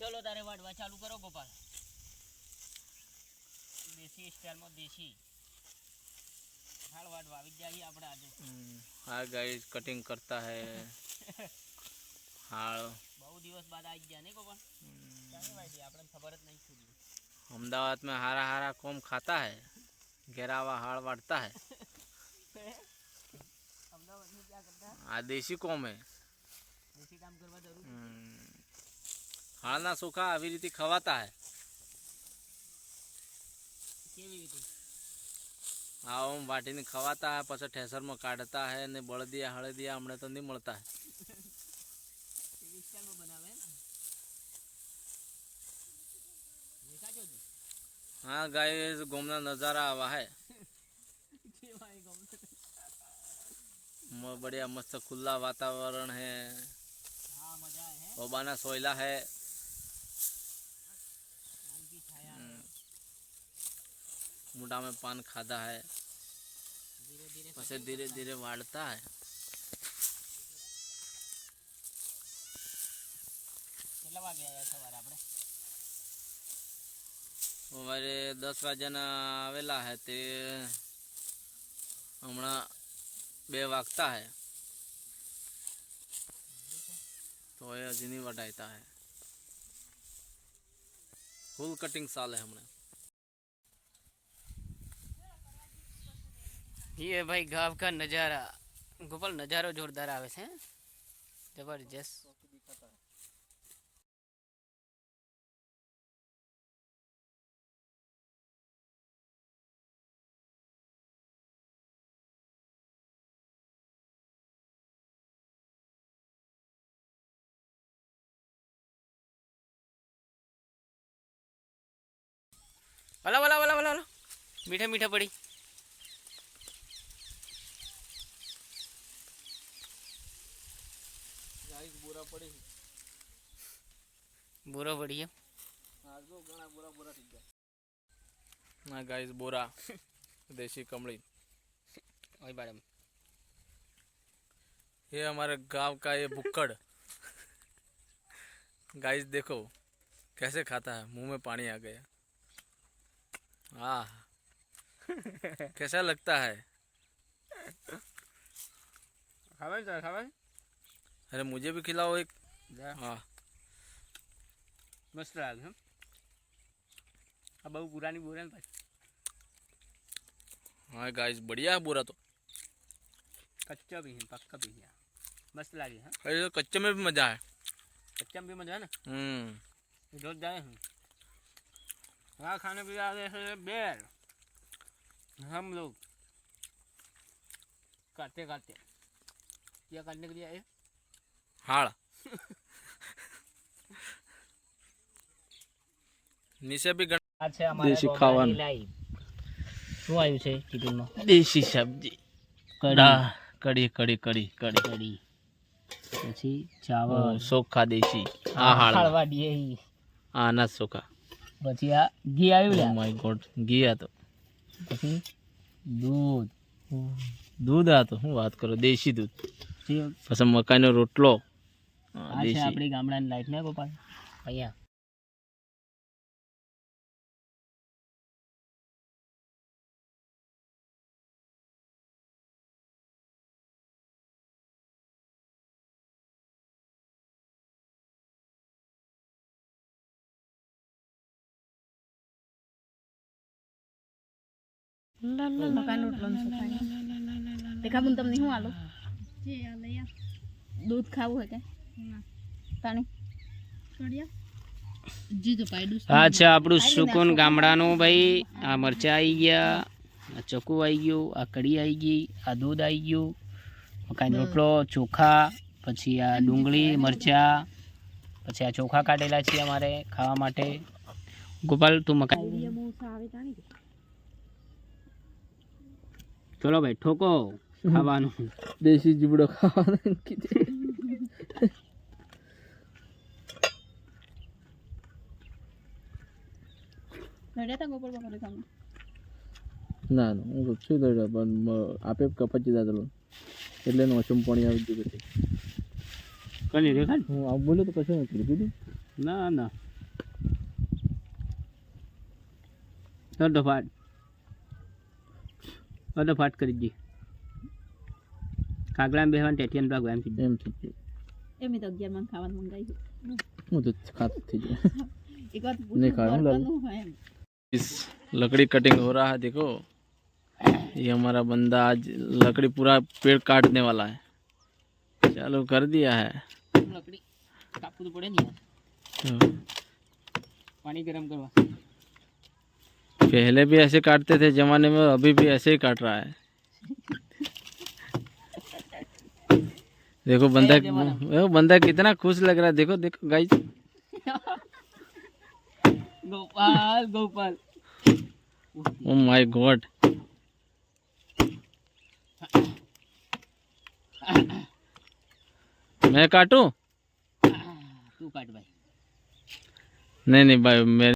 चलो तारे वाटवा चालू करो गोपाल। देसी स्टाइल में देसी हाल वाटवा આવી જાય આપણે આજે। हाँ गाइस कटिंग करता है हाल। बहुत दिवस बाद आई गया नहीं गोपाल। क्या भाई આપણે खबर જ नहीं थी। अहमदाबाद में हारा हारा कौम खाता है, घेरावा हाड़ वाटता है। अहमदाबाद में क्या करता है? देसी कौम है। देसी काम करवा जरूरी। हाड़ना सूखा આવી રીતે ખવાતા है। કેવી રીતે? આમ વાટીને ખવાતા है, પછી ઠેસરમાં કાઢતા है ને બળદિયા હળદિયા હમણાં તો નહીં મળતા है। કેવી સ્ટાઇલ में बनावे है ना? देखा जो जी। हाँ गाइस घूमना नज़ारा आवा है। के भाई घूमना। बढ़िया मस्त खुला वातावरण है। हाँ मजा है। ओबाना सोयला है। आम की छाया है। मुंडा में पान खादा है, धीरे धीरे પછી धीरे धीरे वाढ़ता है। કેટલા વાગે આયા સવારે આપણે? સવારે 10 વાગ્યાના આવેલા है તે હમણાં 2 વાગતા है तो ये हજી नहीं वटाता है। फुल कटिंग साल है हमने। ये भाई गांव का नज़ारा गोपाल, नज़ारो जोरदार आवे है, जबरदस्त। वाला वाला वाला वाला मीठा मीठा पड़ी। गाइस बोरा पड़ी बुरा पड़ी है। हां जो घणा बोरा बोरा ठीक गया ना गाइस बोरा देसी कमड़ी। वही बारे में ये हमारे गांव का ये बुक्कड़ गाइस देखो कैसे खाता है, मुंह में पानी आ गया। कैसा लगता है? खावे चल खावे। अरे मुझे भी खिलाओ एक। हाँ मस्त लागे है। अब बहु पुरानी बोरा है भाई। हाँ गाइस बढ़िया है बोरा तो। कच्चा भी है पक्का भी है, मस्त लागे है। अरे तो कच्चे में भी मजा है। कच्चा में भी मजा है ना। रोज जाए हैं वहाँ खाने पे आ गए हैं बेर। हम लोग काटते काटते क्या काटने के लिए आए? हाड़ नीचे भी अच्छा हमारे देसी खावन શું આવ્યું છે કિચનમાં? देसी सब्जी કઢી कड़ी कड़ी कड़ी कड़ी કઢી પછી ચાવલ सोखा देसी आ हाड़ ખાળવા દઈએ आना सोखा। પછી આ ઘી આવ્યું ओ લ્યા माय गॉड गया तो પછી दूध दूध आ तो हूँ बात करो देसी दूध। પછી પછી મકાઈનો રોટલો આ છે આપણી ગામડાની લાઈટ ને ગોપાલ અહીંયા મકાન રોટલો દેખાવું તમને શું આલો દૂધ ખાવું હોય કે પાણી આ છે આપણું સુકૂન ગામડાનું ભાઈ। આ મરચાં આવી ગયા, આ ચકુ આવી ગયું, આ કઢી આવી ગઈ, આ દૂધ આવી ગયું, મકાઈનો રોટલો, ચોખા, પછી આ ડુંગળી મરચાં, પછી આ ચોખા કાઢેલા છે અમારે ખાવા માટે। ગોપાલ તું મકાઈ ચલો ભાઈ ઠોકો ખાવાનું। देसी जीवड़ो खावा લડ્યા તા ગોપાલ બાપા કામ ના ના હું શું દોડ્યા પણ આપે કપાચી દાદલો એટલે નો ચંપણી આવી ગઈ બધી કની રેખા હું આવ બોલ્યો તો કશું નથી કીધું ના ના અડધો ફાટ કરી દી કાગડા બેહવાન ટેટિયન ભાગ એમ કીધું એમ થઈ ગયું એમ તો 11 માં ખાવાનું મંગાવ્યું હું તો ખાતું થઈ गया એક વાત नहीं खा रहा हूँ लाल। પૂછું હોય એમ इस लकड़ी कटिंग हो रहा है देखो ये हमारा बंदा आज लकड़ी पूरा पेड़ काटने वाला है चालू कर दिया है લકડી કાપવું તો પડે ને યાર. तो પાણી ગરમ કરવા पहले भी ऐसे काटते थे जमाने में अभी भी ऐसे ही काट रहा है देखो बंदा वो बंदा कितना खुश लग रहा है देखो देखो guys Gopal Gopal oh my God मैं काटूं તું કાઢ ભાઈ नहीं नहीं भाई मैं